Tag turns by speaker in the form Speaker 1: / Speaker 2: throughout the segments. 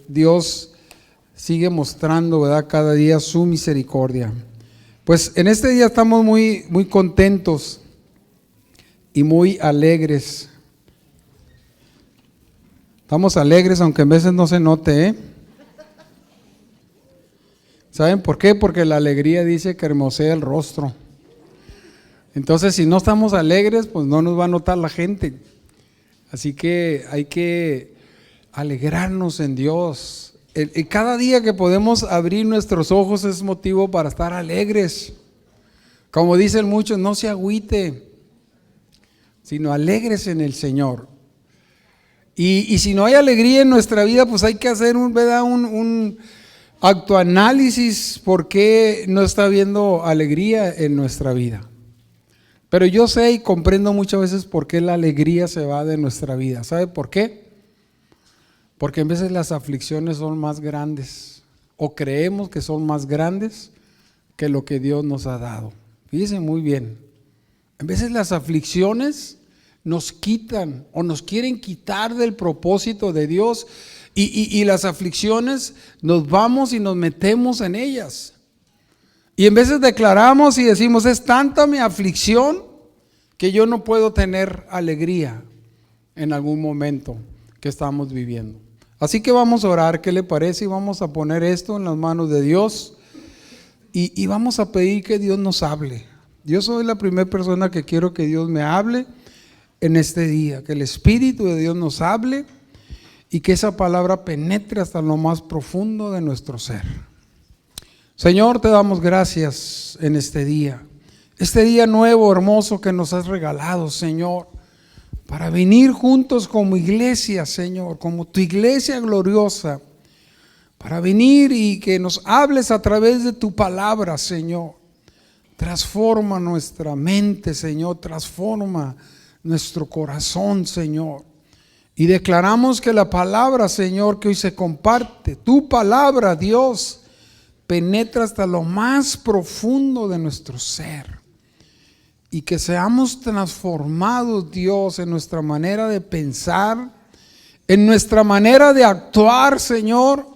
Speaker 1: Dios sigue mostrando, ¿verdad?, cada día su misericordia. Pues en este día estamos muy contentos y muy alegres. Estamos alegres, aunque a veces no se note, ¿eh? ¿Saben por qué? Porque la alegría dice que hermosea el rostro. Entonces, si no estamos alegres, pues no nos va a notar la gente. Así que hay que alegrarnos en Dios. Cada día que podemos abrir nuestros ojos es motivo para estar alegres. Como dicen muchos, no se agüite, sino alegres en el Señor. Y si no hay alegría en nuestra vida, pues hay que hacer un autoanálisis por qué no está habiendo alegría en nuestra vida. Pero yo sé y comprendo muchas veces por qué la alegría se va de nuestra vida. ¿Sabe por qué? Porque en veces las aflicciones son más grandes, o creemos que son más grandes que lo que Dios nos ha dado. Fíjense muy bien, en veces las aflicciones nos quitan o nos quieren quitar del propósito de Dios y las aflicciones nos vamos y nos metemos en ellas. Y en veces declaramos y decimos, es tanta mi aflicción que yo no puedo tener alegría en algún momento que estamos viviendo. Así que vamos a orar, ¿qué le parece? Y vamos a poner esto en las manos de Dios y vamos a pedir que Dios nos hable. Yo soy la primera persona que quiero que Dios me hable en este día, que el Espíritu de Dios nos hable y que esa palabra penetre hasta lo más profundo de nuestro ser. Señor, te damos gracias en este día nuevo, hermoso que nos has regalado, Señor, para venir juntos como iglesia, Señor, como tu iglesia gloriosa, para venir y que nos hables a través de tu palabra, Señor. Transforma nuestra mente, Señor, transforma nuestro corazón, Señor. Y declaramos que la palabra, Señor, que hoy se comparte, tu palabra, Dios, penetra hasta lo más profundo de nuestro ser. Y que seamos transformados, Dios, en nuestra manera de pensar, en nuestra manera de actuar, Señor,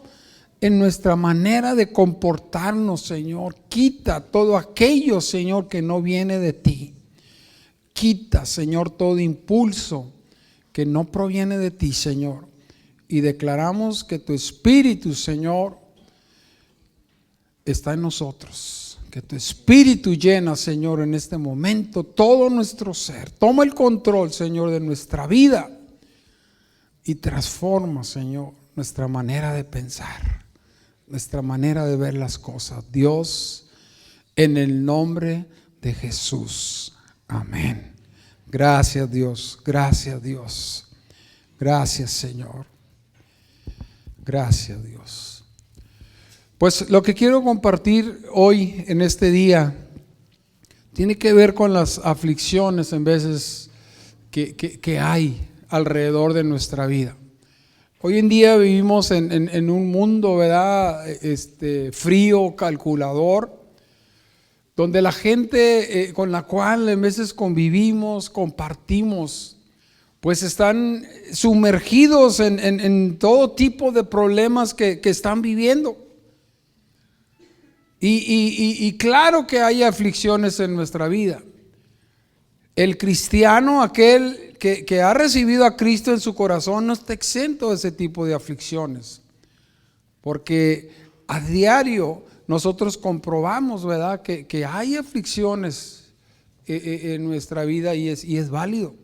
Speaker 1: en nuestra manera de comportarnos, Señor. Quita todo aquello, Señor, que no viene de ti. Quita, Señor, todo impulso que no proviene de ti, Señor. Y declaramos que tu Espíritu, Señor, está en nosotros. Que tu Espíritu llena, Señor, en este momento todo nuestro ser. Toma el control, Señor, de nuestra vida y transforma, Señor, nuestra manera de pensar, nuestra manera de ver las cosas. Dios, en el nombre de Jesús. Amén. Gracias, Dios. Gracias, Dios. Gracias, Señor. Gracias, Dios. Pues lo que quiero compartir hoy en este día tiene que ver con las aflicciones en veces que hay alrededor de nuestra vida. Hoy en día vivimos en un mundo, ¿verdad?, frío, calculador, donde la gente con la cual en veces convivimos, compartimos, pues están sumergidos en todo tipo de problemas que están viviendo. Y claro que hay aflicciones en nuestra vida. El cristiano, aquel que ha recibido a Cristo en su corazón, no está exento de ese tipo de aflicciones. Porque a diario nosotros comprobamos, ¿verdad?, que hay aflicciones en nuestra vida y es válido.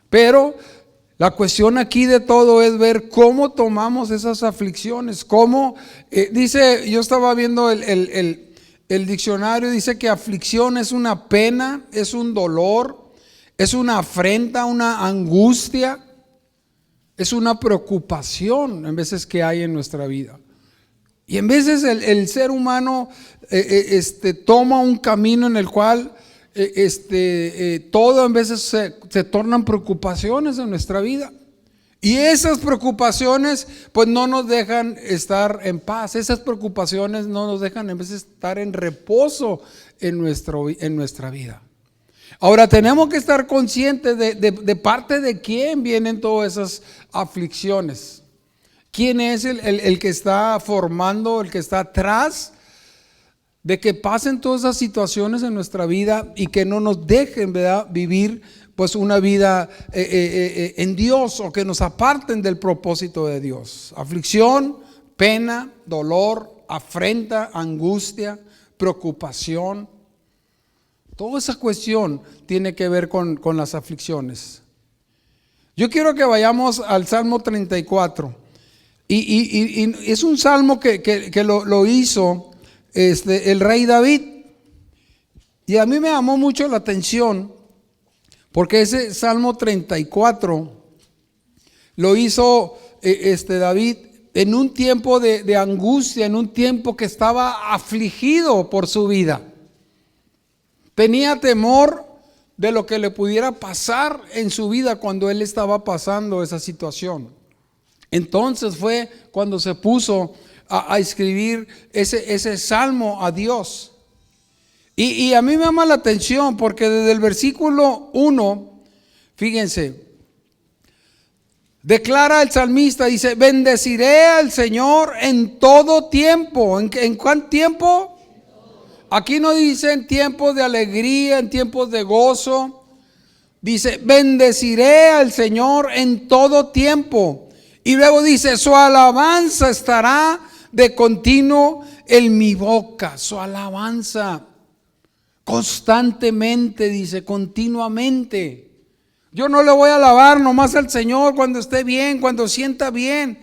Speaker 1: Pero la cuestión aquí de todo es ver cómo tomamos esas aflicciones. Cómo, dice, yo estaba viendo el diccionario, dice que aflicción es una pena, es un dolor, es una afrenta, una angustia, es una preocupación en veces que hay en nuestra vida. Y en veces el ser humano toma un camino en el cual todo en veces se tornan preocupaciones en nuestra vida. Y esas preocupaciones pues no nos dejan estar en paz. Esas preocupaciones no nos dejan en veces estar en reposo en nuestra vida. Ahora tenemos que estar conscientes de parte de quién vienen todas esas aflicciones. ¿Quién es el que está formando, el que está atrás de que pasen todas esas situaciones en nuestra vida y que no nos dejen, ¿verdad?, vivir pues una vida en Dios, o que nos aparten del propósito de Dios? Aflicción, pena, dolor, afrenta, angustia, preocupación. Toda esa cuestión tiene que ver con las aflicciones. Yo quiero que vayamos al Salmo 34. Y es un salmo que lo hizo el rey David. Y a mí me llamó mucho la atención, porque ese Salmo 34 lo hizo David en un tiempo de angustia, en un tiempo que estaba afligido por su vida. Tenía temor de lo que le pudiera pasar en su vida cuando él estaba pasando esa situación. Entonces fue cuando se puso a escribir ese salmo a Dios. Y a mí me llama la atención porque desde el versículo 1, fíjense, declara el salmista, dice: bendeciré al Señor en todo tiempo. ¿En cuánto tiempo? Aquí no dice en tiempos de alegría, en tiempos de gozo. Dice: bendeciré al Señor en todo tiempo. Y luego dice: su alabanza estará de continuo en mi boca. Su alabanza constantemente, dice, continuamente. Yo no le voy a alabar nomás al Señor cuando esté bien, cuando sienta bien,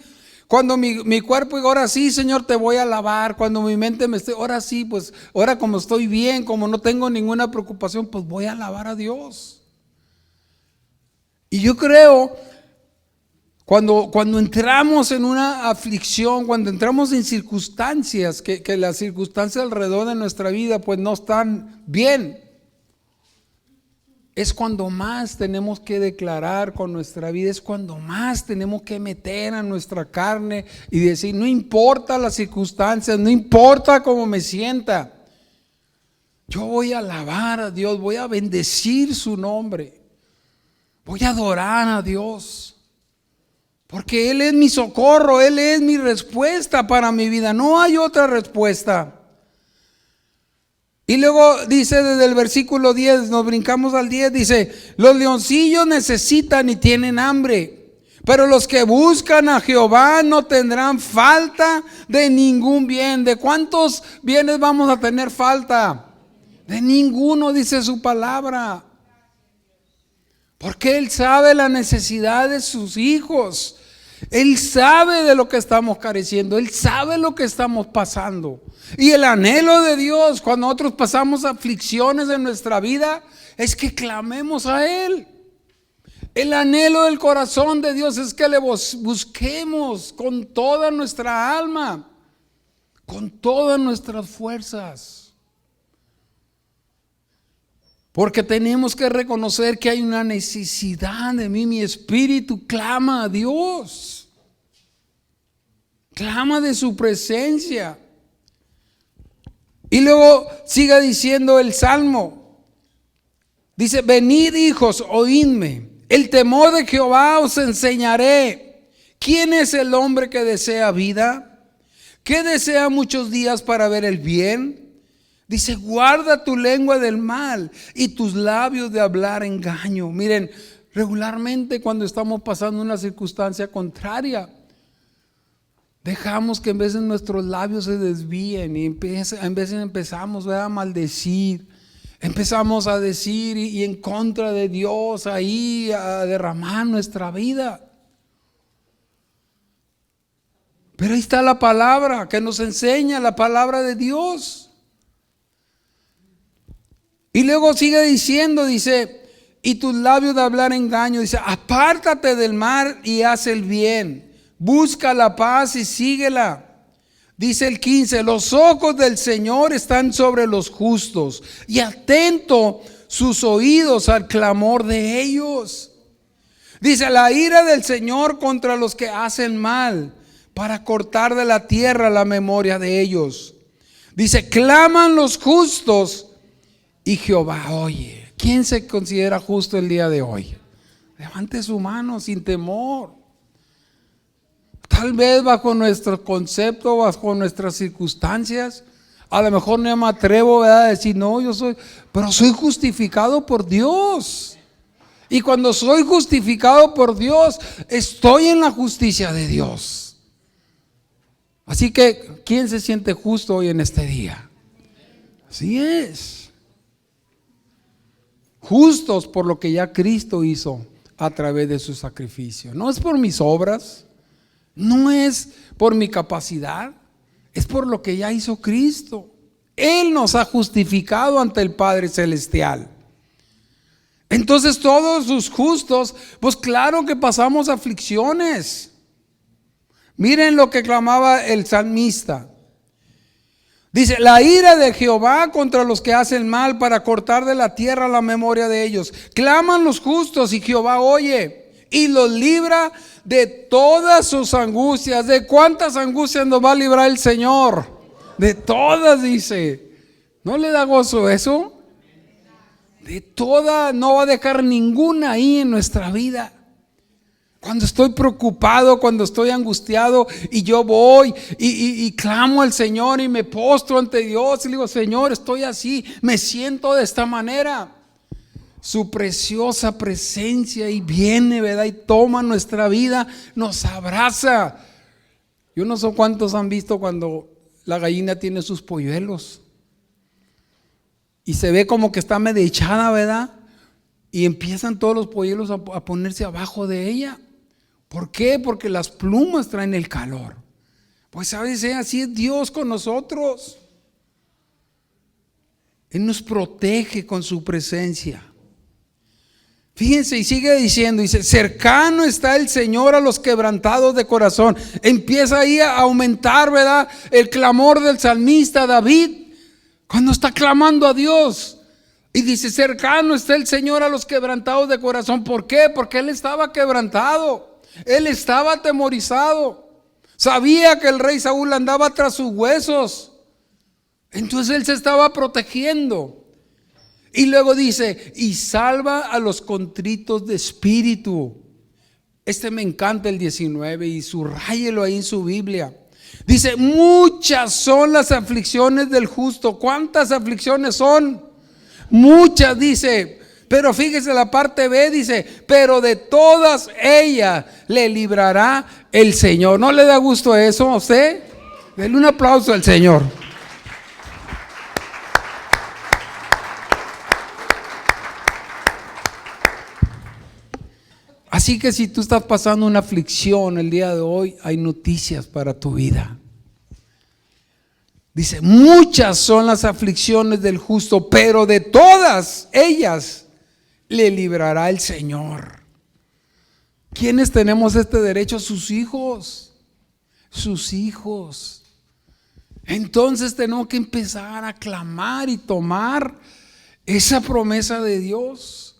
Speaker 1: cuando mi cuerpo, y ahora sí, Señor, te voy a alabar. Cuando mi mente me esté, ahora sí, pues ahora como estoy bien, como no tengo ninguna preocupación, pues voy a alabar a Dios. Y yo creo, cuando entramos en una aflicción, cuando entramos en circunstancias, que las circunstancias alrededor de nuestra vida pues no están bien, es cuando más tenemos que declarar con nuestra vida, es cuando más tenemos que meter a nuestra carne y decir: no importa las circunstancias, no importa cómo me sienta, yo voy a alabar a Dios, voy a bendecir su nombre, voy a adorar a Dios. Porque Él es mi socorro, Él es mi respuesta para mi vida, no hay otra respuesta. Y luego dice desde el versículo 10, nos brincamos al 10, dice: los leoncillos necesitan y tienen hambre, pero los que buscan a Jehová no tendrán falta de ningún bien. ¿De cuántos bienes vamos a tener falta? De ninguno, dice su palabra. Porque Él sabe la necesidad de sus hijos. Él sabe de lo que estamos careciendo. Él sabe lo que estamos pasando. Y el anhelo de Dios cuando nosotros pasamos aflicciones en nuestra vida es que clamemos a Él. El anhelo del corazón de Dios es que le busquemos con toda nuestra alma, con todas nuestras fuerzas. Porque tenemos que reconocer que hay una necesidad de mí. Mi espíritu clama a Dios. Clama de su presencia. Y luego sigue diciendo el Salmo. Dice: venid, hijos, oídme. El temor de Jehová os enseñaré. ¿Quién es el hombre que desea vida? ¿Que desea muchos días para ver el bien? Dice: guarda tu lengua del mal y tus labios de hablar engaño. Miren, regularmente cuando estamos pasando una circunstancia contraria, dejamos que en vez de nuestros labios se desvíen y en vez empezamos a maldecir, empezamos a decir y en contra de Dios, ahí a derramar nuestra vida. Pero ahí está la palabra que nos enseña, la palabra de Dios. Y luego sigue diciendo, dice: y tus labios de hablar engaño. Dice: apártate del mal y haz el bien, busca la paz y síguela. Dice el 15: los ojos del Señor están sobre los justos y atento sus oídos al clamor de ellos. Dice: la ira del Señor contra los que hacen mal, para cortar de la tierra la memoria de ellos. Dice: claman los justos y Jehová oye. ¿Quién se considera justo el día de hoy? Levante su mano sin temor. Tal vez bajo nuestro concepto, bajo nuestras circunstancias, a lo mejor no me atrevo, ¿verdad?, a decir, no, pero soy justificado por Dios. Y cuando soy justificado por Dios, estoy en la justicia de Dios. Así que, ¿quién se siente justo hoy en este día? Así es. Justos por lo que ya Cristo hizo a través de su sacrificio. No es por mis obras, no es por mi capacidad, es por lo que ya hizo Cristo. Él nos ha justificado ante el Padre Celestial. Entonces todos sus justos, pues claro que pasamos aflicciones. Miren lo que clamaba el salmista. Dice, la ira de Jehová contra los que hacen mal, para cortar de la tierra la memoria de ellos. Claman los justos y Jehová oye y los libra de todas sus angustias. ¿De cuántas angustias nos va a librar el Señor? De todas, dice. ¿No le da gozo eso? De todas, no va a dejar ninguna ahí en nuestra vida. Cuando estoy preocupado, cuando estoy angustiado y yo voy y clamo al Señor y me postro ante Dios y le digo, Señor, estoy así, me siento de esta manera. Su preciosa presencia y viene, ¿verdad? Y toma nuestra vida, nos abraza. Yo no sé cuántos han visto cuando la gallina tiene sus polluelos y se ve como que está medio echada, ¿verdad? Y empiezan todos los polluelos a ponerse abajo de ella. ¿Por qué? Porque las plumas traen el calor. Pues sabes, así es Dios con nosotros. Él nos protege con su presencia. Fíjense, y sigue diciendo, dice, cercano está el Señor a los quebrantados de corazón. Empieza ahí a aumentar, ¿verdad?, el clamor del salmista David, cuando está clamando a Dios. Y dice, cercano está el Señor a los quebrantados de corazón. ¿Por qué? Porque él estaba quebrantado. Él estaba atemorizado. Sabía que el rey Saúl andaba tras sus huesos. Entonces él se estaba protegiendo. Y luego dice, y salva a los contritos de espíritu. Me encanta el 19 y subrayelo ahí en su Biblia. Dice, muchas son las aflicciones del justo. ¿Cuántas aflicciones son? Muchas, dice. Pero fíjese la parte B, dice, pero de todas ellas le librará el Señor. ¿No le da gusto eso a usted? Denle un aplauso al Señor. Así que si tú estás pasando una aflicción el día de hoy, hay noticias para tu vida. Dice, muchas son las aflicciones del justo, pero de todas ellas le librará el Señor. ¿Quiénes tenemos este derecho? Sus hijos. Sus hijos. Entonces tenemos que empezar a clamar y tomar esa promesa de Dios.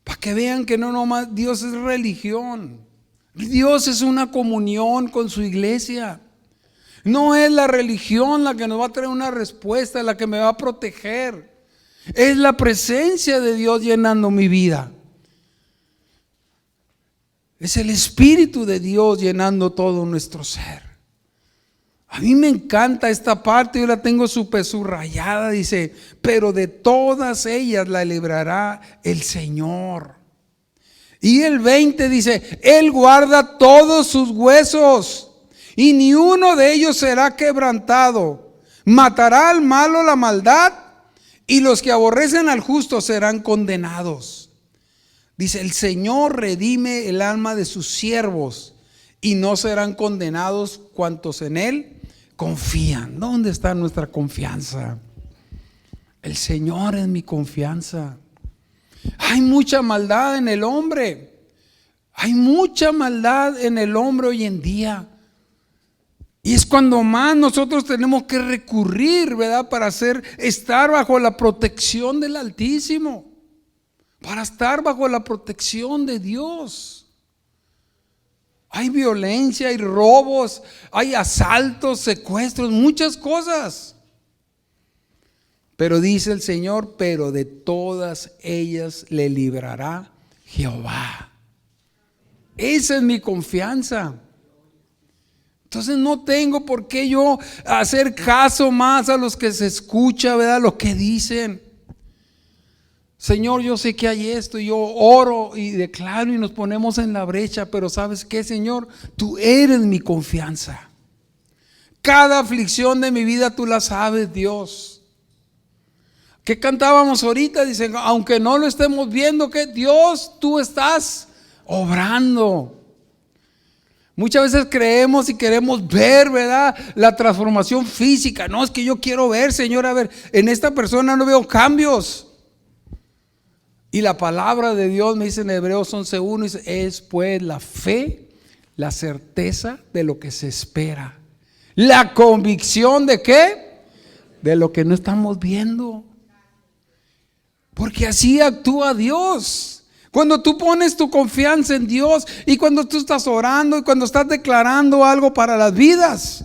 Speaker 1: Para que vean que no nomás Dios es religión. Dios es una comunión con su iglesia. No es la religión la que nos va a traer una respuesta, la que me va a proteger. Es la presencia de Dios llenando mi vida. Es el Espíritu de Dios llenando todo nuestro ser. A mí me encanta esta parte, yo la tengo súper subrayada, dice, pero de todas ellas la librará el Señor. Y el 20 dice, Él guarda todos sus huesos y ni uno de ellos será quebrantado. Matará al malo la maldad y los que aborrecen al justo serán condenados. Dice, el Señor redime el alma de sus siervos y no serán condenados cuantos en Él confían. ¿Dónde está nuestra confianza? El Señor es mi confianza. Hay mucha maldad en el hombre. Hay mucha maldad en el hombre hoy en día. Y es cuando más nosotros tenemos que recurrir, ¿verdad? Para estar bajo la protección del Altísimo. Para estar bajo la protección de Dios. Hay violencia, hay robos, hay asaltos, secuestros, muchas cosas. Pero dice el Señor, pero de todas ellas le librará Jehová. Esa es mi confianza. Entonces no tengo por qué yo hacer caso más a los que se escucha, ¿verdad? Lo que dicen. Señor, yo sé que hay esto, y yo oro y declaro y nos ponemos en la brecha, pero ¿sabes qué, Señor? Tú eres mi confianza. Cada aflicción de mi vida tú la sabes, Dios. ¿Qué cantábamos ahorita? Dicen, aunque no lo estemos viendo, que Dios, tú estás obrando. Muchas veces creemos y queremos ver, ¿verdad?, la transformación física. No, es que yo quiero ver, Señor, a ver, en esta persona no veo cambios. Y la palabra de Dios me dice en Hebreos 11:1, dice, es pues la fe, la certeza de lo que se espera. La convicción de ¿qué? De lo que no estamos viendo. Porque así actúa Dios. Cuando tú pones tu confianza en Dios y cuando tú estás orando y cuando estás declarando algo para las vidas,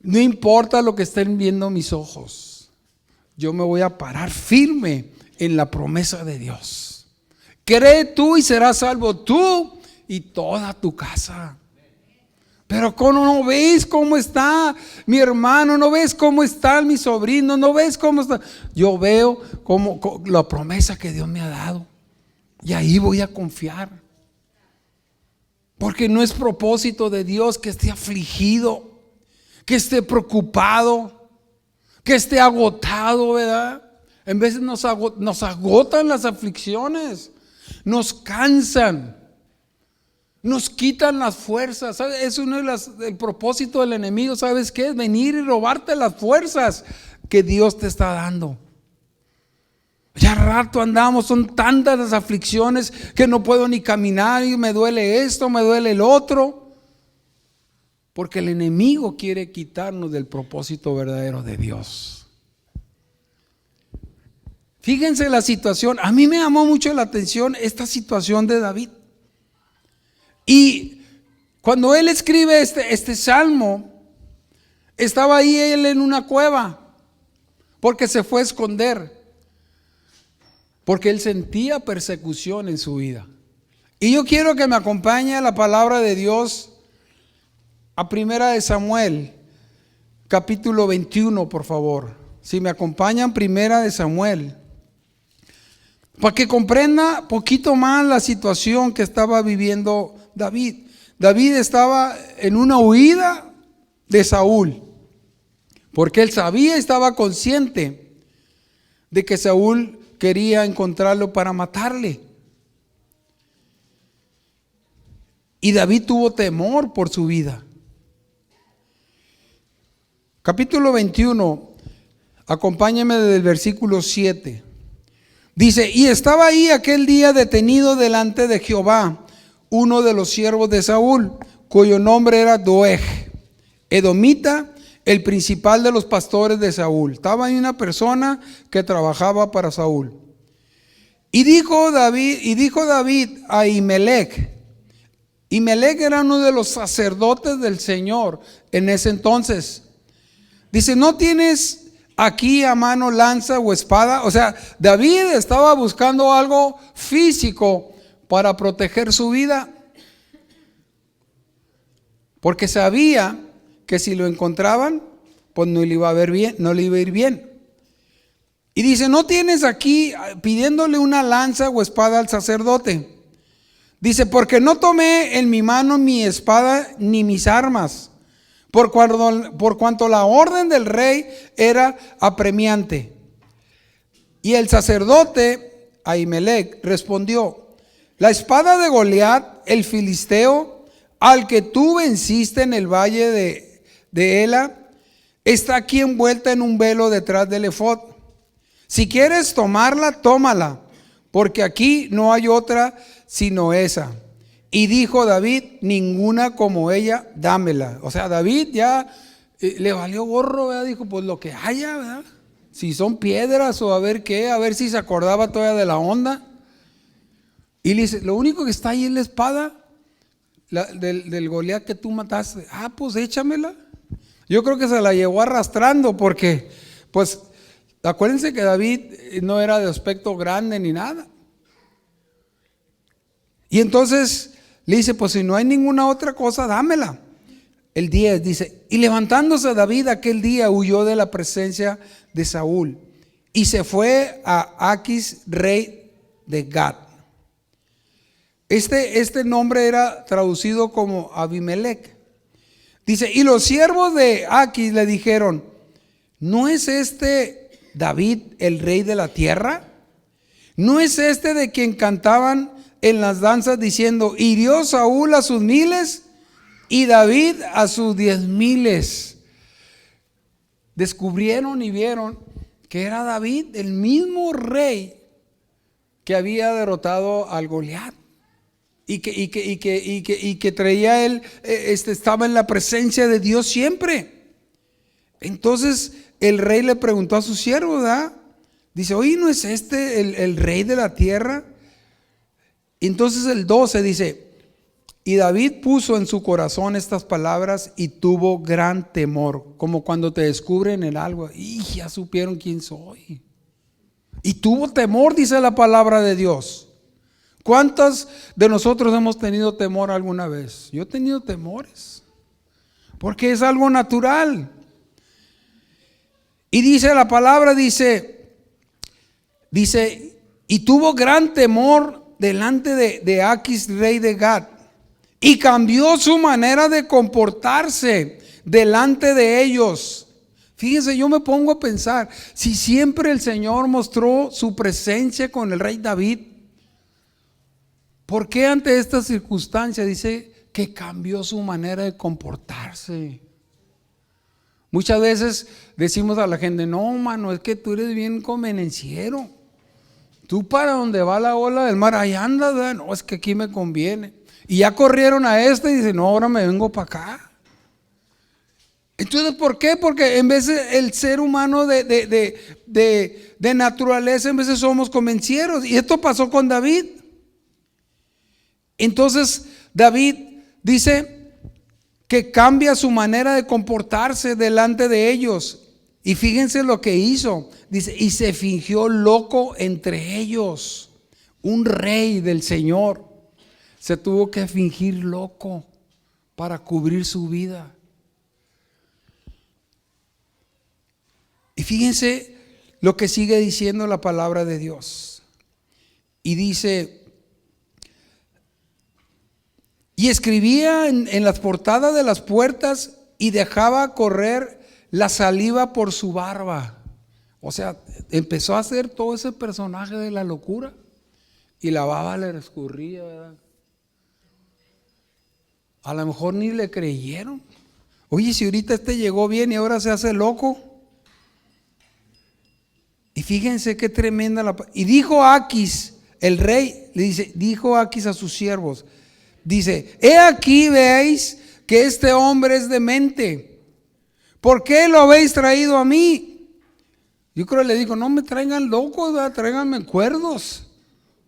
Speaker 1: no importa lo que estén viendo mis ojos, yo me voy a parar firme en la promesa de Dios. Cree tú y serás salvo tú y toda tu casa. Pero ¿cómo no ves cómo está mi hermano? ¿No ves cómo está mi sobrino? ¿No ves cómo está? Yo veo como la promesa que Dios me ha dado, y ahí voy a confiar. Porque no es propósito de Dios que esté afligido, que esté preocupado, que esté agotado, ¿verdad? En veces nos agotan las aflicciones, nos cansan, nos quitan las fuerzas. ¿Sabes? Es uno del propósito del enemigo. ¿Sabes qué? Es venir y robarte las fuerzas que Dios te está dando. Ya rato andamos, son tantas las aflicciones que no puedo ni caminar y me duele esto, me duele el otro. Porque el enemigo quiere quitarnos del propósito verdadero de Dios. Fíjense la situación. A mí me llamó mucho la atención esta situación de David. Y cuando él escribe este salmo, estaba ahí él en una cueva, porque se fue a esconder, porque él sentía persecución en su vida. Y yo quiero que me acompañe a la palabra de Dios a Primera de Samuel, capítulo 21, por favor. Si me acompañan, Primera de Samuel, para que comprenda poquito más la situación que estaba viviendo David. David estaba en una huida de Saúl, porque él sabía, estaba consciente de que Saúl quería encontrarlo para matarle. Y David tuvo temor por su vida. Capítulo 21, acompáñame desde el versículo 7. Dice, y estaba ahí aquel día detenido delante de Jehová uno de los siervos de Saúl, cuyo nombre era Doeg, edomita, el principal de los pastores de Saúl. Estaba ahí una persona que trabajaba para Saúl. Y dijo David a Ahimelech. Ahimelech era uno de los sacerdotes del Señor en ese entonces. Dice, ¿no tienes aquí a mano lanza o espada? O sea, David estaba buscando algo físico para proteger su vida, porque sabía que si lo encontraban, pues no le iba a ver bien, no le iba a ir bien. Y dice, ¿no tienes aquí, pidiéndole una lanza o espada al sacerdote? Dice, porque no tomé en mi mano mi espada ni mis armas, por cuanto la orden del rey era apremiante. Y el sacerdote Ahimelech respondió, la espada de Goliat, el filisteo, al que tú venciste en el valle de Ela, está aquí envuelta en un velo detrás del efod. Si quieres tomarla, tómala, porque aquí no hay otra sino esa. Y dijo David, ninguna como ella, dámela. O sea, David ya le valió gorro, ¿verdad? Dijo, pues lo que haya, ¿verdad? Si son piedras o a ver qué, a ver si se acordaba todavía de la onda. Y le dice, lo único que está ahí es la espada del Goliat que tú mataste. Ah, pues échamela. Yo creo que se la llevó arrastrando porque, pues, acuérdense que David no era de aspecto grande ni nada. Y entonces le dice, pues si no hay ninguna otra cosa, dámela. El 10 dice, y levantándose David aquel día huyó de la presencia de Saúl y se fue a Aquis, rey de Gat. Este nombre era traducido como Abimelech. Dice, y los siervos de Aquis le dijeron, ¿no es este David el rey de la tierra? ¿No es este de quien cantaban en las danzas diciendo, hirió Saúl a sus 1000 y David a sus 10,000? Descubrieron y vieron que era David el mismo rey que había derrotado al Goliat. Y que traía él, estaba en la presencia de Dios siempre. Entonces el rey le preguntó a su siervo, ¿verdad? Dice, oye, ¿no es este el rey de la tierra? Entonces el 12 dice, y David puso en su corazón estas palabras y tuvo gran temor, como cuando te descubren en algo, y ya supieron quién soy. Y tuvo temor, dice la palabra de Dios. ¿Cuántos de nosotros hemos tenido temor alguna vez? Yo he tenido temores, porque es algo natural. Y dice la palabra, dice, y tuvo gran temor delante de Aquis, rey de Gat, y cambió su manera de comportarse delante de ellos. Fíjense, yo me pongo a pensar, si siempre el Señor mostró su presencia con el rey David, ¿por qué ante esta circunstancia dice que cambió su manera de comportarse? Muchas veces decimos a la gente, no, mano, es que tú eres bien convenenciero. Tú para donde va la ola del mar, ahí andas, ¿verdad? No, es que aquí me conviene. Y ya corrieron a y dicen, no, ahora me vengo para acá. Entonces, ¿por qué? Porque en vez de el ser humano de naturaleza, en veces somos convencieros. Y esto pasó con David. Entonces David dice que cambia su manera de comportarse delante de ellos. Y fíjense lo que hizo. Dice, y se fingió loco entre ellos. Un rey del Señor se tuvo que fingir loco para cubrir su vida. Y fíjense lo que sigue diciendo la palabra de Dios. Y dice, y escribía en las portadas de las puertas y dejaba correr la saliva por su barba. O sea, empezó a hacer todo ese personaje de la locura y la baba le escurría, ¿verdad? A lo mejor ni le creyeron. Oye, si ahorita llegó bien y ahora se hace loco. Y fíjense qué tremenda y dijo Aquis, el rey, le dice, dijo Aquis a sus siervos, dice, he aquí veáis que este hombre es demente. ¿Por qué lo habéis traído a mí? Yo creo que le dijo, no me traigan locos, ¿verdad? Tráiganme cuerdos.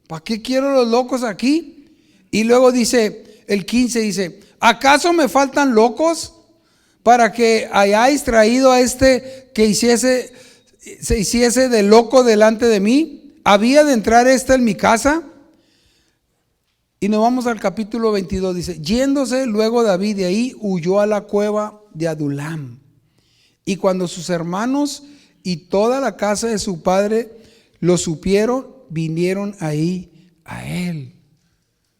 Speaker 1: ¿Para qué quiero los locos aquí? Y luego dice, el 15 dice, ¿acaso me faltan locos para que hayáis traído a este que se hiciese de loco delante de mí? ¿Había de entrar en mi casa? Y nos vamos al capítulo 22, dice, yéndose luego David de ahí, huyó a la cueva de Adulam. Y cuando sus hermanos y toda la casa de su padre lo supieron, vinieron ahí a él.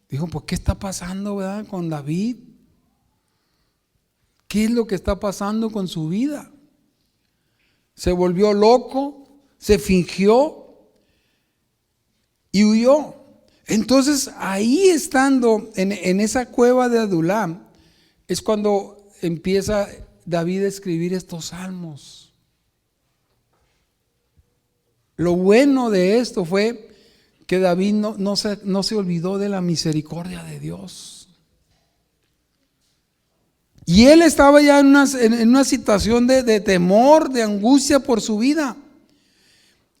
Speaker 1: Dijo, pues ¿qué está pasando, verdad, con David? ¿Qué es lo que está pasando con su vida? Se volvió loco, se fingió y huyó. Entonces ahí estando en esa cueva de Adulam es cuando empieza David a escribir estos salmos. Lo bueno de esto fue que David no se olvidó de la misericordia de Dios. Y él estaba ya en una situación de temor, de angustia por su vida.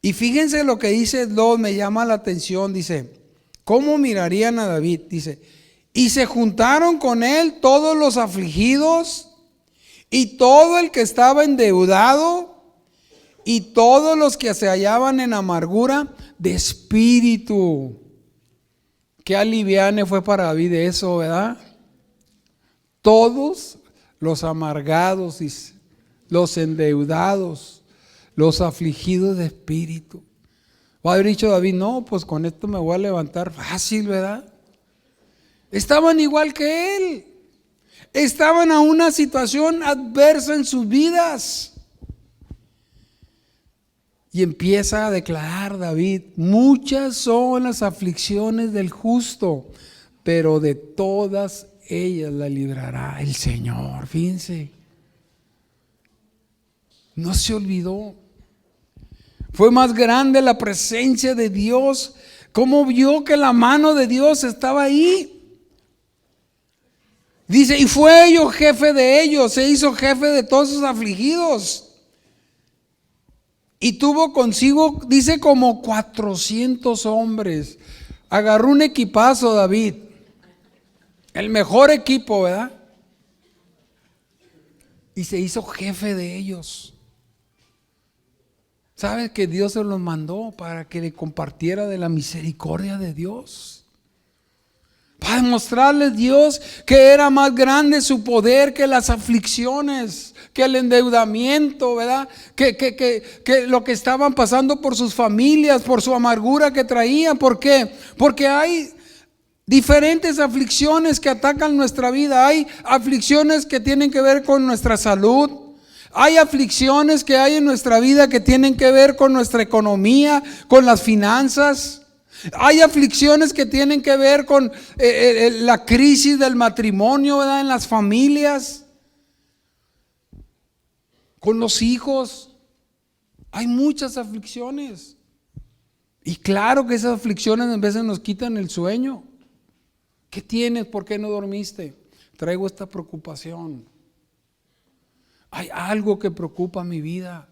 Speaker 1: Y fíjense lo que dice Lot, me llama la atención, dice, ¿cómo mirarían a David? Dice, y se juntaron con él todos los afligidos y todo el que estaba endeudado y todos los que se hallaban en amargura de espíritu. Qué aliviane fue para David eso, ¿verdad? Todos los amargados, los endeudados, los afligidos de espíritu. Va a haber dicho David, no, pues con esto me voy a levantar fácil, ¿verdad? Estaban igual que él. Estaban a una situación adversa en sus vidas. Y empieza a declarar David, muchas son las aflicciones del justo, pero de todas ellas la librará el Señor. Fíjense, no se olvidó. Fue más grande la presencia de Dios. ¿Cómo vio que la mano de Dios estaba ahí? Dice, y fue ello jefe de ellos, se hizo jefe de todos sus afligidos. Y tuvo consigo, dice, como 400 hombres. Agarró un equipazo David, el mejor equipo, ¿verdad? Y se hizo jefe de ellos. ¿Sabe que Dios se los mandó para que le compartiera de la misericordia de Dios? Para demostrarles Dios que era más grande su poder que las aflicciones, que el endeudamiento, ¿verdad? Que lo que estaban pasando por sus familias, por su amargura que traían. ¿Por qué? Porque hay diferentes aflicciones que atacan nuestra vida. Hay aflicciones que tienen que ver con nuestra salud. Hay aflicciones que hay en nuestra vida que tienen que ver con nuestra economía, con las finanzas. Hay aflicciones que tienen que ver con la crisis del matrimonio, ¿verdad? En las familias, con los hijos. Hay muchas aflicciones. Y claro que esas aflicciones a veces nos quitan el sueño. ¿Qué tienes? ¿Por qué no dormiste? Traigo esta preocupación. Hay algo que preocupa mi vida.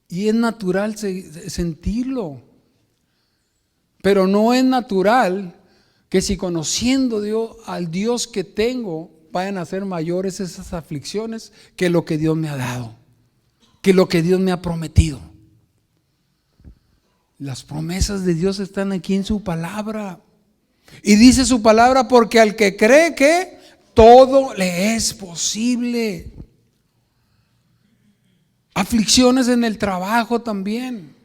Speaker 1: Y es natural sentirlo. Pero no es natural que si conociendo al Dios que tengo, vayan a ser mayores esas aflicciones que lo que Dios me ha dado, que lo que Dios me ha prometido. Las promesas de Dios están aquí en su palabra. Y dice su palabra, porque al que cree que todo le es posible. Aflicciones en el trabajo también.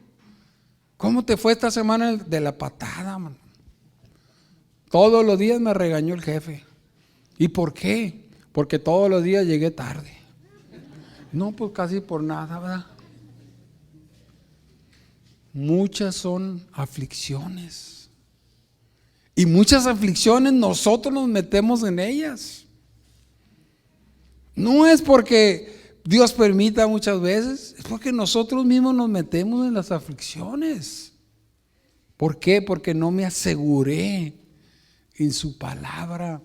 Speaker 1: ¿Cómo te fue esta semana de la patada, man? Todos los días me regañó el jefe. ¿Y por qué? Porque todos los días llegué tarde. No, pues casi por nada, ¿verdad? Muchas son aflicciones. Y muchas aflicciones nosotros nos metemos en ellas. No es porque Dios permita muchas veces, es porque nosotros mismos nos metemos en las aflicciones. ¿Por qué? Porque no me aseguré en su palabra.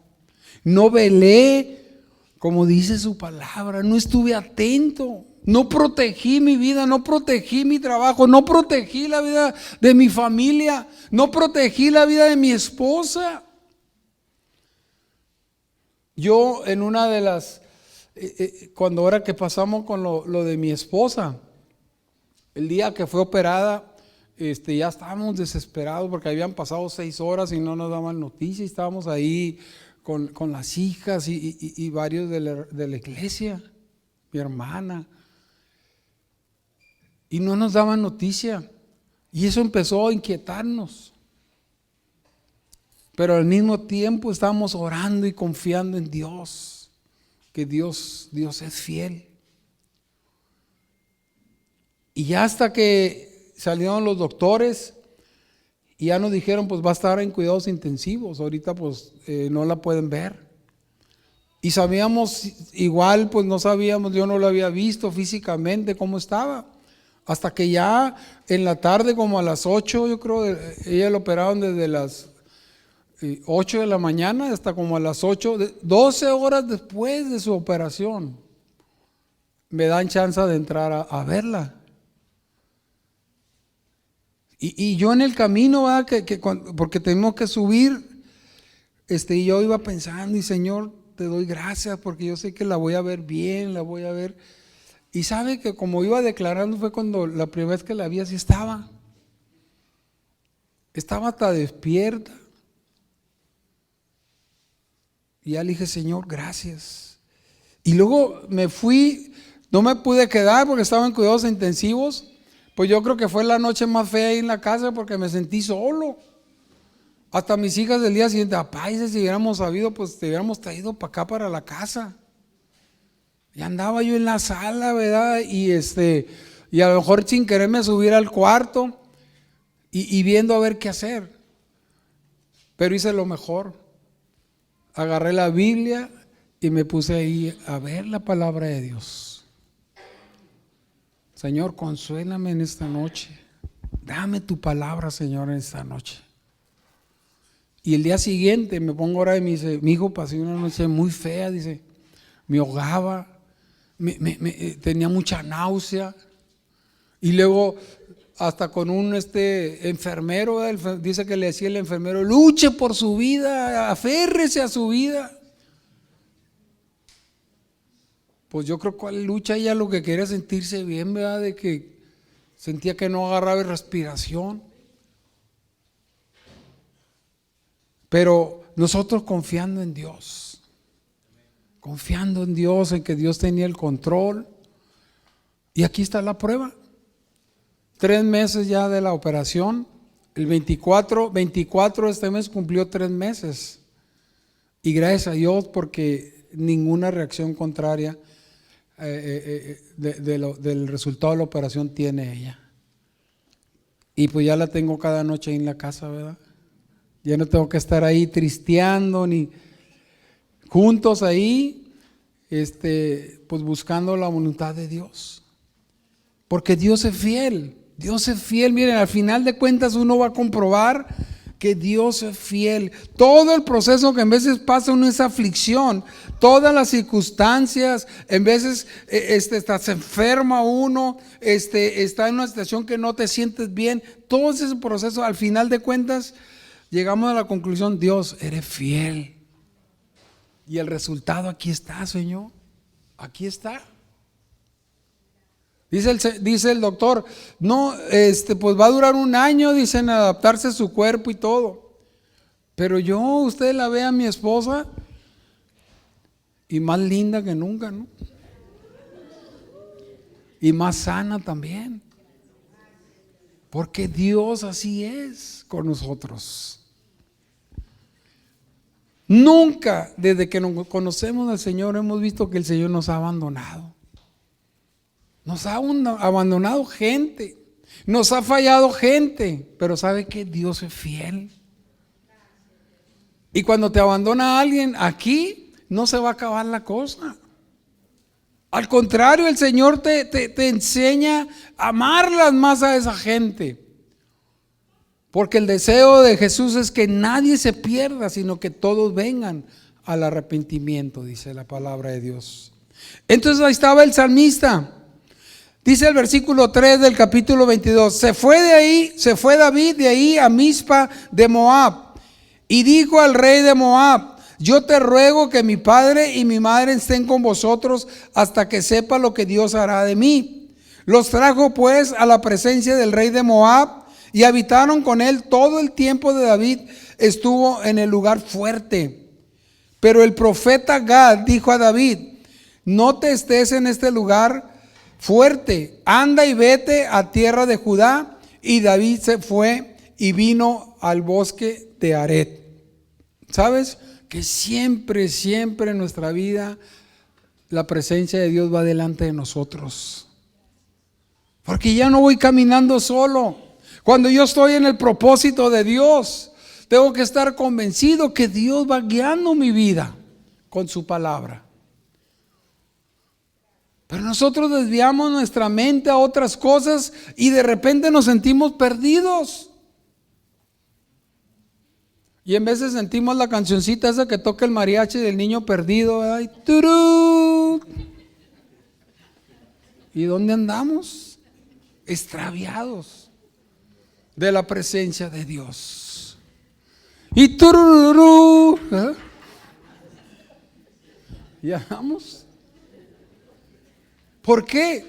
Speaker 1: No velé, como dice su palabra. No estuve atento. No protegí mi vida, no protegí mi trabajo, no protegí la vida de mi familia, no protegí la vida de mi esposa. Yo en una de las... cuando ahora que pasamos con lo de mi esposa, el día que fue operada, ya estábamos desesperados porque habían pasado 6 horas y no nos daban noticias. Estábamos ahí con las hijas y varios de la iglesia, mi hermana, y no nos daban noticia, y eso empezó a inquietarnos. Pero al mismo tiempo estábamos orando y confiando en Dios, que Dios es fiel. Y ya hasta que salieron los doctores y ya nos dijeron, pues va a estar en cuidados intensivos, ahorita pues no la pueden ver. Y sabíamos igual, pues no sabíamos, yo no lo había visto físicamente cómo estaba. Hasta que ya en la tarde, como a las 8, yo creo, ella la operaron desde las 8 de la mañana hasta como a las 8, 12 horas después de su operación, me dan chance de entrar a verla. Y yo en el camino, ¿verdad? Porque tenemos que subir, y yo iba pensando, y Señor, te doy gracias porque yo sé que la voy a ver bien, la voy a ver. Y sabe que como iba declarando fue cuando la primera vez que la vi así estaba. Estaba hasta despierta. Y ya le dije, Señor, gracias. Y luego me fui, no me pude quedar porque estaba en cuidados intensivos. Pues yo creo que fue la noche más fea ahí en la casa porque me sentí solo. Hasta mis hijas del día siguiente, papá, dice, si hubiéramos sabido, pues te hubiéramos traído para acá, para la casa. Y andaba yo en la sala, ¿verdad? Y a lo mejor sin quererme subir al cuarto y viendo a ver qué hacer. Pero hice lo mejor. Agarré la Biblia y me puse ahí a ver la palabra de Dios. Señor, consuélame en esta noche. Dame tu palabra, Señor, en esta noche. Y el día siguiente me pongo a orar y me dice, mi hijo, pasé una noche muy fea, dice, me ahogaba, tenía mucha náusea. Y luego hasta con un enfermero, dice que le decía el enfermero, luche por su vida, aférrese a su vida. Pues yo creo que lucha ella lo que quería sentirse bien, ¿verdad? De que sentía que no agarraba respiración. Pero nosotros confiando en Dios, en que Dios tenía el control. Y aquí está la prueba. 3 meses ya de la operación. El 24 de este mes cumplió 3 meses. Y gracias a Dios porque ninguna reacción contraria del resultado de la operación tiene ella. Y pues ya la tengo cada noche ahí en la casa, ¿verdad? Ya no tengo que estar ahí tristeando ni juntos ahí, pues buscando la voluntad de Dios. Porque Dios es fiel. Dios es fiel. Miren, al final de cuentas uno va a comprobar que Dios es fiel. Todo el proceso que en veces pasa uno es aflicción, todas las circunstancias, en veces se enferma uno, está en una situación que no te sientes bien, todo ese proceso, al final de cuentas llegamos a la conclusión, Dios, eres fiel. Y el resultado aquí está, Señor, aquí está. Dice el doctor, no, pues va a durar 1 año, dicen, adaptarse a su cuerpo y todo. Pero usted la ve a mi esposa y más linda que nunca, ¿no? Y más sana también. Porque Dios así es con nosotros. Nunca, desde que nos conocemos al Señor, hemos visto que el Señor nos ha abandonado. Nos ha abandonado gente, nos ha fallado gente, pero ¿sabe qué? Dios es fiel. Y cuando te abandona alguien aquí, no se va a acabar la cosa. Al contrario, el Señor te enseña a amarlas más a esa gente. Porque el deseo de Jesús es que nadie se pierda, sino que todos vengan al arrepentimiento, dice la palabra de Dios. Entonces ahí estaba el salmista. Dice el versículo 3 del capítulo 22, se fue David de ahí a Mizpa de Moab y dijo al rey de Moab, yo te ruego que mi padre y mi madre estén con vosotros hasta que sepa lo que Dios hará de mí. Los trajo pues a la presencia del rey de Moab y habitaron con él todo el tiempo de David estuvo en el lugar fuerte. Pero el profeta Gad dijo a David, no te estés en este lugar fuerte, anda y vete a tierra de Judá. Y David se fue y vino al bosque de Aret. ¿Sabes? Que siempre en nuestra vida la presencia de Dios va delante de nosotros. Porque ya no voy caminando solo. Cuando yo estoy en el propósito de Dios, tengo que estar convencido que Dios va guiando mi vida con su palabra. Pero nosotros desviamos nuestra mente a otras cosas y de repente nos sentimos perdidos. Y en veces sentimos la cancioncita esa que toca el mariachi del niño perdido. ¡Ay, turú! ¿Y dónde andamos? Extraviados de la presencia de Dios. Y tururú, ¿eh? Y andamos. ¿Por qué?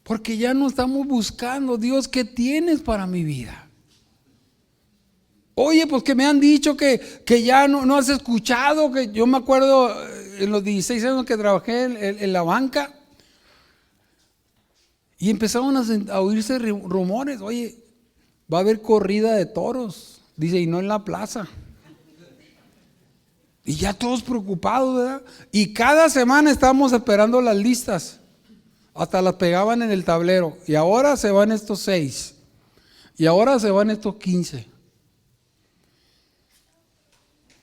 Speaker 1: Porque ya no estamos buscando, Dios, ¿qué tienes para mi vida? Oye, pues que me han dicho que ya no has escuchado, que yo me acuerdo en los 16 años que trabajé en la banca y empezaron a oírse rumores. Oye, va a haber corrida de toros, dice, y no en la plaza. Y ya todos preocupados, ¿verdad? Y cada semana estábamos esperando las listas. Hasta las pegaban en el tablero. Y ahora se van estos 6. Y ahora se van estos 15.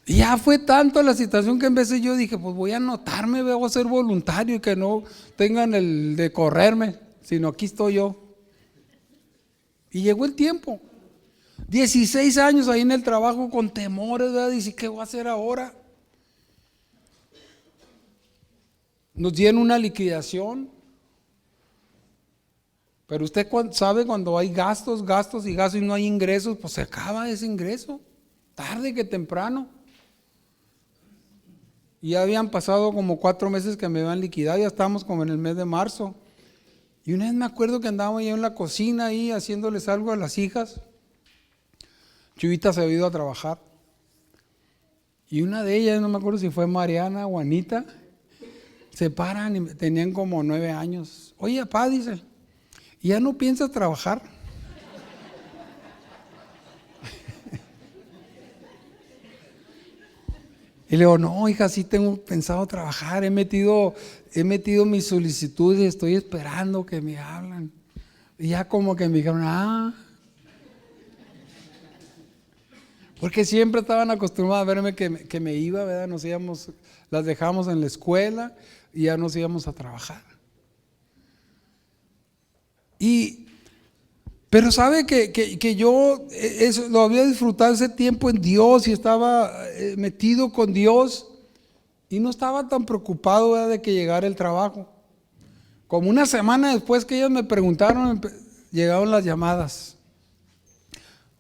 Speaker 1: Y ya fue tanto la situación que en vez de yo dije, pues voy a anotarme, voy a ser voluntario y que no tengan el de correrme, sino aquí estoy yo. Y llegó el tiempo. 16 años ahí en el trabajo con temores, ¿verdad? Dice, ¿qué voy a hacer ahora? Nos dieron una liquidación. Pero usted sabe cuando hay gastos y no hay ingresos, pues se acaba ese ingreso, tarde que temprano. Y ya habían pasado como 4 meses que me habían liquidado, ya estábamos como en el mes de marzo. Y una vez me acuerdo que andábamos yo en la cocina ahí haciéndoles algo a las hijas. Chuyita se había ido a trabajar. Y una de ellas, no me acuerdo si fue Mariana o Anita, se paran y tenían como 9 años. Oye, papá, dice, ¿y ya no piensas trabajar? Y le digo, no, hija, sí tengo pensado trabajar, he metido mis solicitudes, estoy esperando que me hablan. Y ya como que me dijeron, porque siempre estaban acostumbrados a verme que me iba, ¿verdad? Las dejábamos en la escuela y ya nos íbamos a trabajar. Pero sabe que yo eso lo había disfrutado ese tiempo en Dios y estaba metido con Dios y no estaba tan preocupado, ¿verdad?, de que llegara el trabajo. Como una semana después que ellos me preguntaron, llegaron las llamadas.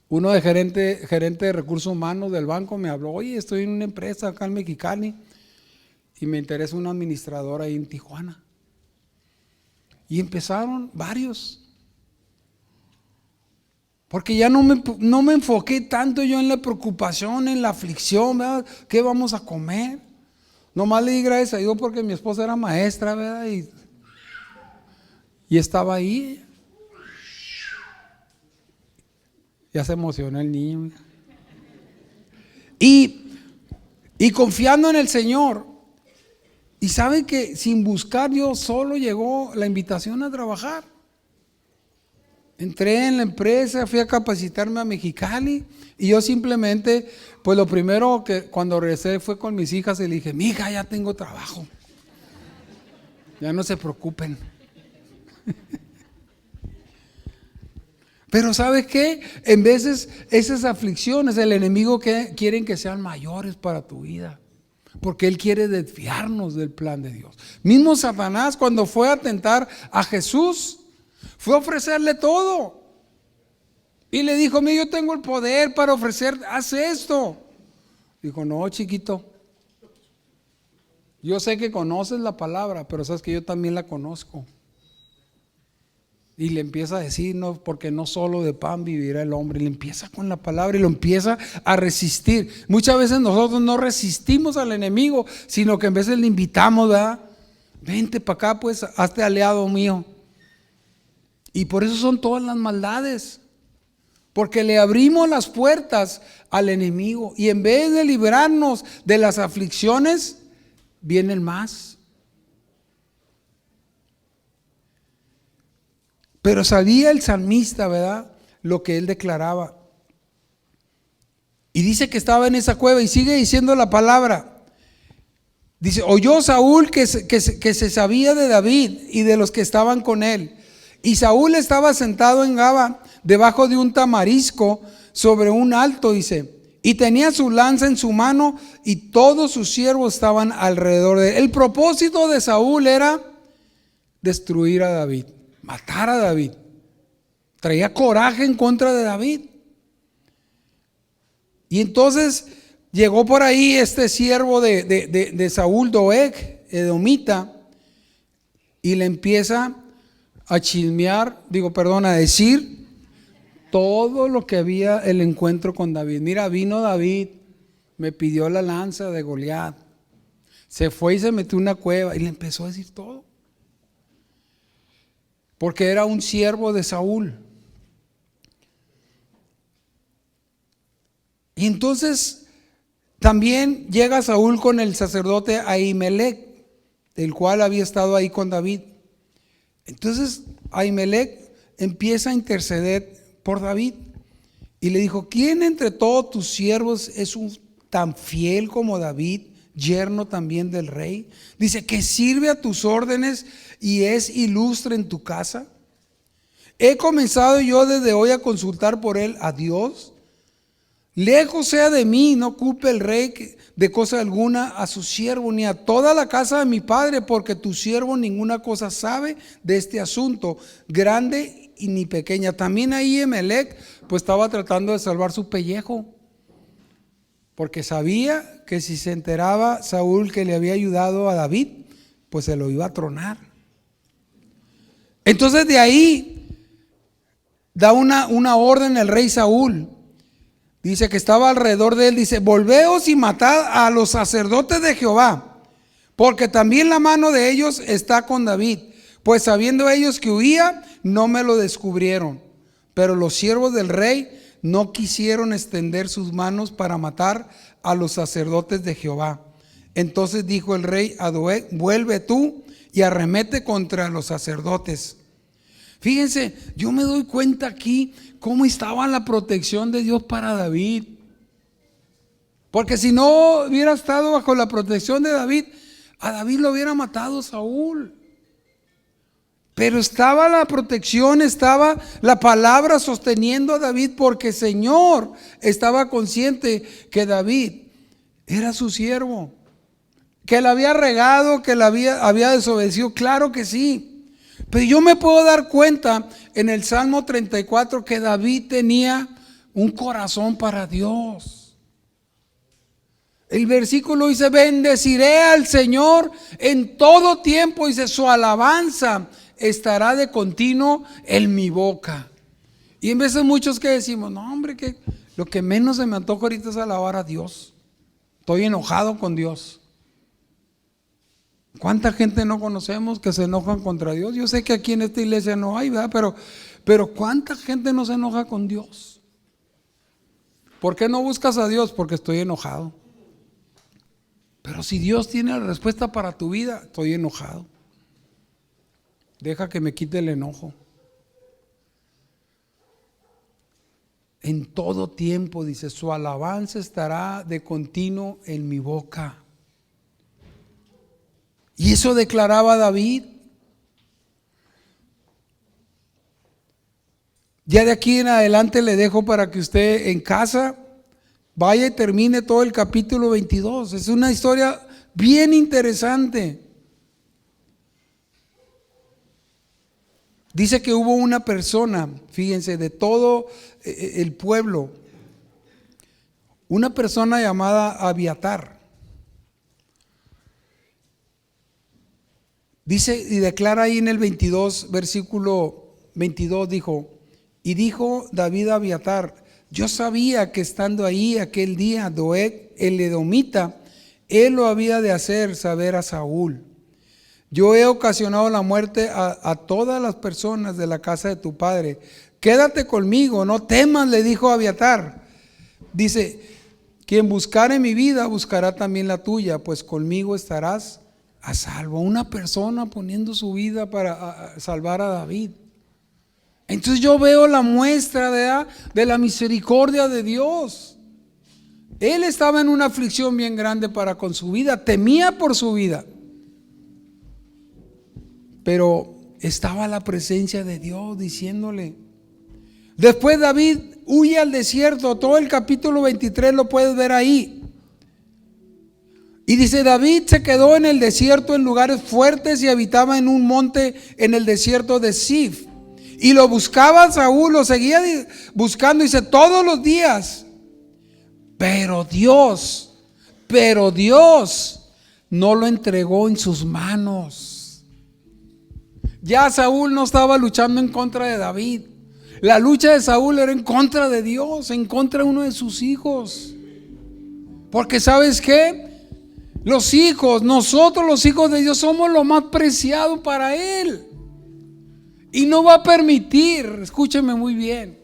Speaker 1: Uno de gerente de recursos humanos del banco me habló, oye, estoy en una empresa acá en Mexicali y me interesa un administrador ahí en Tijuana. Y empezaron varios. Porque ya no me enfoqué tanto yo en la preocupación, en la aflicción, ¿verdad? ¿Qué vamos a comer? Nomás le di gracias a Dios porque mi esposa era maestra, ¿verdad? Y estaba ahí. Ya se emocionó el niño. Y confiando en el Señor. Y sabe que sin buscar yo solo llegó la invitación a trabajar. Entré en la empresa, fui a capacitarme a Mexicali y yo simplemente, pues lo primero que cuando regresé fue con mis hijas y le dije, mija, ya tengo trabajo. Ya no se preocupen. Pero ¿sabes qué? En veces esas aflicciones el enemigo quieren que sean mayores para tu vida. Porque él quiere desviarnos del plan de Dios. Mismo Satanás cuando fue a tentar a Jesús, fue a ofrecerle todo. Y le dijo, mira, yo tengo el poder para ofrecer, haz esto. Dijo, no, chiquito. Yo sé que conoces la palabra, pero sabes que yo también la conozco. Y le empieza a decir, no, porque no solo de pan vivirá el hombre. Y le empieza con la palabra y lo empieza a resistir. Muchas veces nosotros no resistimos al enemigo, sino que en vez le invitamos, ¿verdad? Vente para acá, pues, hazte aliado mío. Y por eso son todas las maldades. Porque le abrimos las puertas al enemigo. Y en vez de librarnos de las aflicciones, vienen más. Pero sabía el salmista, ¿verdad?, lo que él declaraba. Y dice que estaba en esa cueva y sigue diciendo la palabra. Dice, oyó Saúl que se sabía de David y de los que estaban con él. Y Saúl estaba sentado en Gaba, debajo de un tamarisco, sobre un alto, dice. Y tenía su lanza en su mano y todos sus siervos estaban alrededor de él. El propósito de Saúl era destruir a David, matar a David. Traía coraje en contra de David. Y entonces llegó por ahí este siervo de Saúl, Doeg, edomita, y le empieza a chismear, a decir todo lo que había el encuentro con David. Mira, vino David, me pidió la lanza de Goliat, se fue y se metió en una cueva y le empezó a decir todo, porque era un siervo de Saúl. Y entonces también llega Saúl con el sacerdote Ahimelech, el cual había estado ahí con David. Entonces Ahimelech empieza a interceder por David y le dijo: ¿quién entre todos tus siervos es tan fiel como David, yerno también del rey? Dice, que sirve a tus órdenes y es ilustre en tu casa. He comenzado yo desde hoy a consultar por él a Dios. Lejos sea de mí, no culpe el rey de cosa alguna a su siervo, ni a toda la casa de mi padre, porque tu siervo ninguna cosa sabe de este asunto, grande y ni pequeña. También ahí Ahimelech pues estaba tratando de salvar su pellejo, porque sabía que si se enteraba Saúl que le había ayudado a David, pues se lo iba a tronar. Entonces de ahí da una orden el rey Saúl. Dice que estaba alrededor de él, dice: volveos y matad a los sacerdotes de Jehová, porque también la mano de ellos está con David, pues sabiendo ellos que huía, no me lo descubrieron. Pero los siervos del rey no quisieron extender sus manos para matar a los sacerdotes de Jehová. Entonces dijo el rey a Doeg: vuelve tú y arremete contra los sacerdotes. Fíjense, yo me doy cuenta aquí cómo estaba la protección de Dios para David. Porque si no hubiera estado bajo la protección de David, a David lo hubiera matado Saúl. Pero estaba la protección, estaba la palabra sosteniendo a David, porque el Señor estaba consciente que David era su siervo, que le había regado, que le había desobedecido, claro que sí. Pero yo me puedo dar cuenta en el Salmo 34 que David tenía un corazón para Dios. El versículo dice: bendeciré al Señor en todo tiempo, dice, su alabanza estará de continuo en mi boca. Y en veces muchos que decimos: no, hombre, que lo que menos se me antoja ahorita es alabar a Dios. Estoy enojado con Dios. ¿Cuánta gente no conocemos que se enojan contra Dios? Yo sé que aquí en esta iglesia no hay, ¿verdad? Pero ¿cuánta gente no se enoja con Dios? ¿Por qué no buscas a Dios? Porque estoy enojado. Pero si Dios tiene la respuesta para tu vida, estoy enojado. Deja que me quite el enojo. En todo tiempo, dice, su alabanza estará de continuo en mi boca. Y eso declaraba David. Ya de aquí en adelante le dejo para que usted en casa vaya y termine todo el capítulo 22. Es una historia bien interesante. Dice que hubo una persona, fíjense, de todo el pueblo, una persona llamada Abiatar. Dice y declara ahí en el 22, versículo 22, dijo David a Abiatar: yo sabía que estando ahí aquel día Doeg el edomita, él lo había de hacer saber a Saúl. Yo he ocasionado la muerte a todas las personas de la casa de tu padre. Quédate conmigo, no temas, le dijo Abiatar. Dice: quien buscare mi vida buscará también la tuya, pues conmigo estarás a salvo. Una persona poniendo su vida para salvar a David. Entonces yo veo la muestra de la misericordia de Dios. Él estaba en una aflicción bien grande para con su vida, temía por su vida, pero estaba la presencia de Dios diciéndole. Después David huye al desierto. Todo el capítulo 23 lo puedes ver ahí. Y dice: David se quedó en el desierto en lugares fuertes y habitaba en un monte en el desierto de Sif. Y lo buscaba Saúl, lo seguía buscando, dice, todos los días. Pero Dios no lo entregó en sus manos. Ya Saúl no estaba luchando en contra de David. La lucha de Saúl era en contra de Dios, en contra de uno de sus hijos. Porque ¿sabes qué? Los hijos, nosotros los hijos de Dios somos lo más preciado para Él. Y no va a permitir, escúcheme muy bien,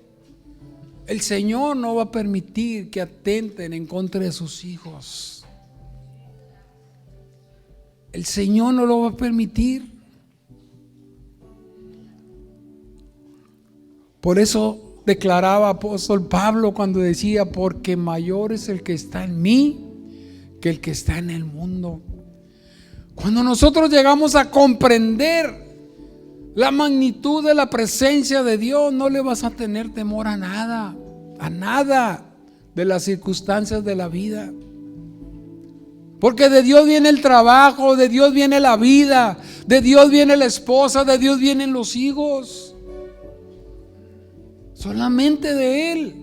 Speaker 1: el Señor no va a permitir que atenten en contra de sus hijos. El Señor no lo va a permitir. Por eso declaraba apóstol Pablo cuando decía: porque mayor es el que está en mí que el que está en el mundo. Cuando nosotros llegamos a comprender la magnitud de la presencia de Dios, no le vas a tener temor a nada de las circunstancias de la vida. Porque de Dios viene el trabajo, de Dios viene la vida, de Dios viene la esposa, de Dios vienen los hijos. Solamente de Él.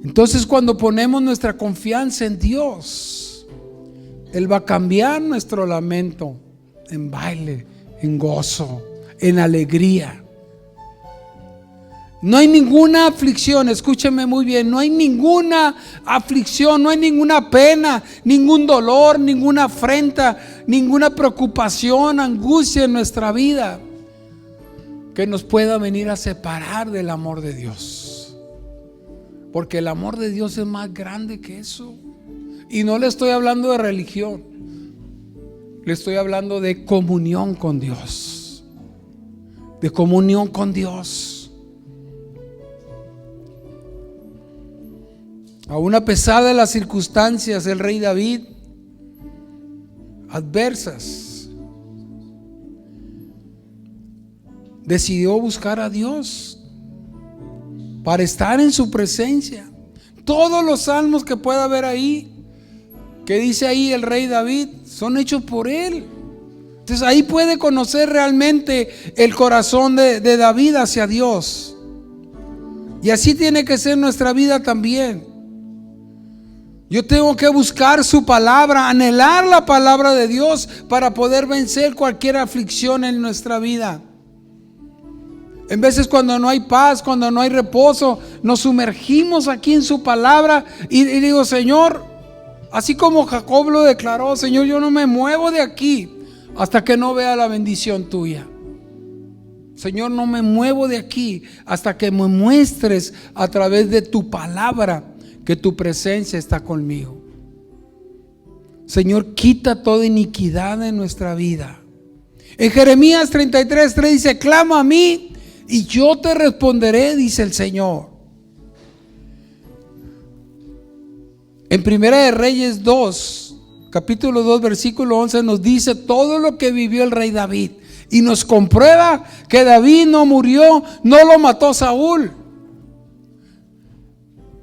Speaker 1: Entonces, cuando ponemos nuestra confianza en Dios, Él va a cambiar nuestro lamento en baile, en gozo, en alegría. No hay ninguna aflicción, escúcheme muy bien, no hay ninguna aflicción, no hay ninguna pena, ningún dolor, ninguna afrenta, ninguna preocupación, angustia en nuestra vida que nos pueda venir a separar del amor de Dios. Porque el amor de Dios es más grande que eso. Y no le estoy hablando de religión, le estoy hablando de comunión con Dios. De comunión con Dios. Aún a pesar de las circunstancias, el rey David adversas, decidió buscar a Dios para estar en su presencia. Todos los salmos que pueda haber ahí, que dice ahí el rey David, son hechos por él. Entonces ahí puede conocer realmente el corazón de David hacia Dios. Y así tiene que ser nuestra vida también. Yo tengo que buscar su palabra, anhelar la palabra de Dios para poder vencer cualquier aflicción en nuestra vida. En veces cuando no hay paz, cuando no hay reposo, nos sumergimos aquí en su palabra y digo: Señor, así como Jacob lo declaró, Señor, yo no me muevo de aquí hasta que no vea la bendición tuya. Señor, no me muevo de aquí hasta que me muestres a través de tu palabra que tu presencia está conmigo. Señor, quita toda iniquidad de nuestra vida. En Jeremías 33:3 dice: clama a mí y yo te responderé, dice el Señor. En Primera de Reyes 2, capítulo 2, versículo 11 nos dice todo lo que vivió el rey David. Y nos comprueba que David no murió, no lo mató Saúl.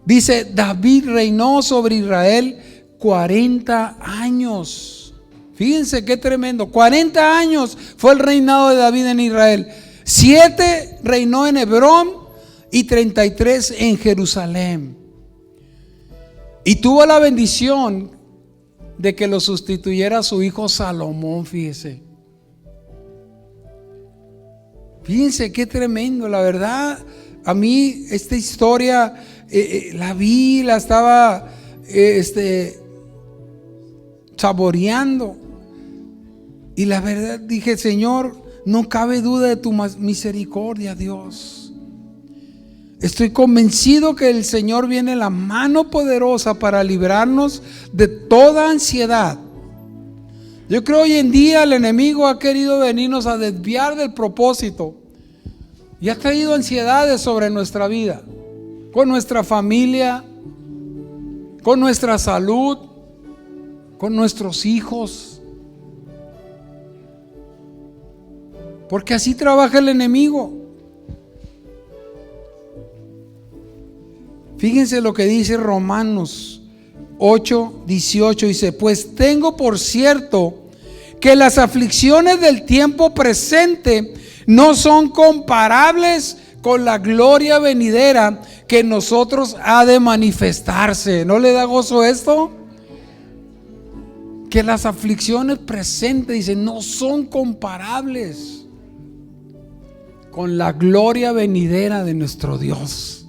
Speaker 1: Dice: David reinó sobre Israel 40 años. Fíjense qué tremendo. 40 años fue el reinado de David en Israel. 7 reinó en Hebrón y 33 en Jerusalén. Y tuvo la bendición de que lo sustituyera su hijo Salomón. Fíjense qué tremendo. La verdad, a mí esta historia la vi, la estaba saboreando. Y la verdad dije: Señor, no cabe duda de tu misericordia, Dios. Estoy convencido que el Señor viene la mano poderosa para librarnos de toda ansiedad. Yo creo hoy en día el enemigo ha querido venirnos a desviar del propósito y ha traído ansiedades sobre nuestra vida, con nuestra familia, con nuestra salud, con nuestros hijos. Porque así trabaja el enemigo. Fíjense lo que dice Romanos 8:18. Dice: pues tengo por cierto que las aflicciones del tiempo presente no son comparables con la gloria venidera que en nosotros ha de manifestarse. ¿No le da gozo esto? Que las aflicciones presentes, dice, no son comparables con la gloria venidera de nuestro Dios.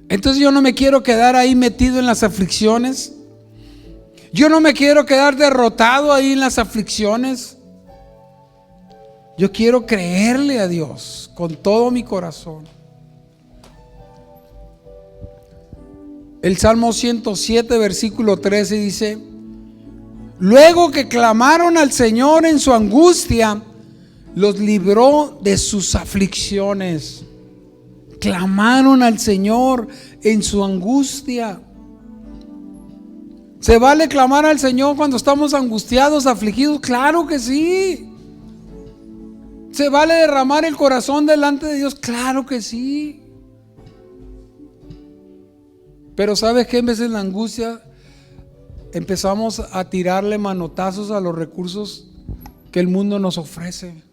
Speaker 1: Entonces yo no me quiero quedar ahí metido en las aflicciones. Yo no me quiero quedar derrotado ahí en las aflicciones. Yo quiero creerle a Dios con todo mi corazón. El Salmo 107, versículo 13 dice: luego que clamaron al Señor en su angustia, los libró de sus aflicciones. Clamaron al Señor en su angustia. ¿Se vale clamar al Señor cuando estamos angustiados, afligidos? Claro que sí. ¿Se vale derramar el corazón delante de Dios? Claro que sí. Pero ¿sabes qué? En vez de la angustia empezamos a tirarle manotazos a los recursos que el mundo nos ofrece.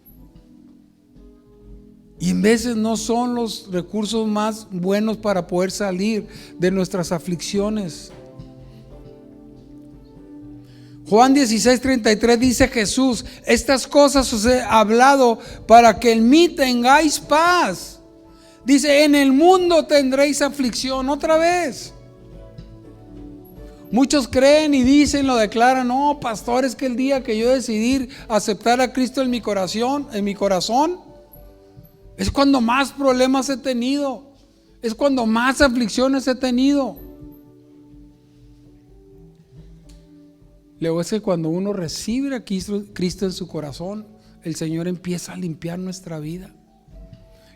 Speaker 1: Y en veces no son los recursos más buenos para poder salir de nuestras aflicciones. Juan 16:33 dice Jesús: estas cosas os he hablado para que en mí tengáis paz. Dice: en el mundo tendréis aflicción. Otra vez. Muchos creen y dicen, lo declaran: no, pastor, es que el día que yo decidí aceptar a Cristo en mi corazón, es cuando más problemas he tenido, es cuando más aflicciones he tenido. Luego es que cuando uno recibe a Cristo en su corazón, el Señor empieza a limpiar nuestra vida.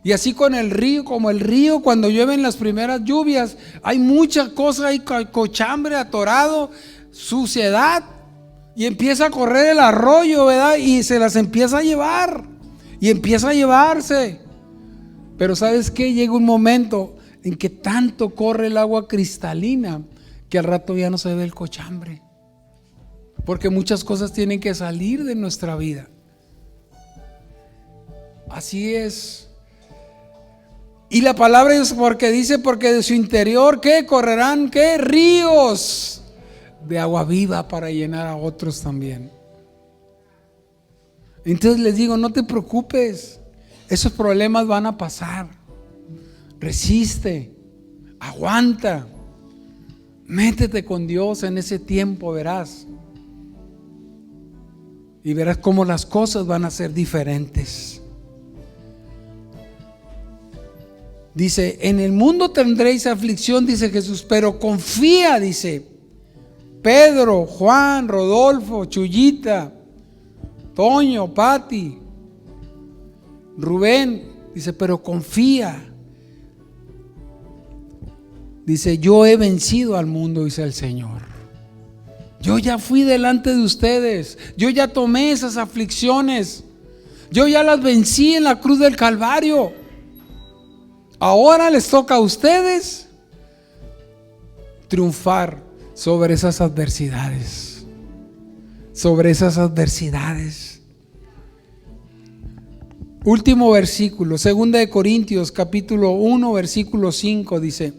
Speaker 1: Y así con el río, como el río cuando llueven las primeras lluvias, hay muchas cosas, hay cochambre, atorado, suciedad, y empieza a correr el arroyo, ¿verdad? Y se las empieza a llevar, y empieza a llevarse. Pero ¿sabes qué? Llega un momento en que tanto corre el agua cristalina que al rato ya no se ve el cochambre, porque muchas cosas tienen que salir de nuestra vida. Así es. Y la palabra es porque dice: porque de su interior, ¿qué? Correrán, ¿qué? Ríos de agua viva para llenar a otros también. Entonces les digo, no te preocupes, esos problemas van a pasar. Resiste, aguanta, métete con Dios en ese tiempo, verás. Y verás cómo las cosas van a ser diferentes. Dice: en el mundo tendréis aflicción, dice Jesús, pero confía, dice Pedro, Juan, Rodolfo, Chuyita, Toño, Pati, Rubén, dice, pero confía. Dice: yo he vencido al mundo, dice el Señor. Yo ya fui delante de ustedes, yo ya tomé esas aflicciones, yo ya las vencí en la cruz del Calvario. Ahora les toca a ustedes triunfar sobre esas adversidades. Sobre esas adversidades. Último versículo, 2 de Corintios capítulo 1, versículo 5 dice: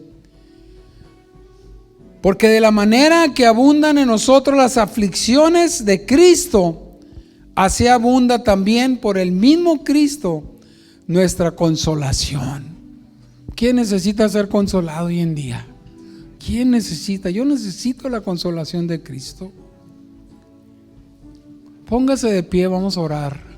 Speaker 1: porque de la manera que abundan en nosotros las aflicciones de Cristo, así abunda también por el mismo Cristo nuestra consolación. ¿Quién necesita ser consolado hoy en día? ¿Quién necesita? Yo necesito la consolación de Cristo. Póngase de pie, vamos a orar.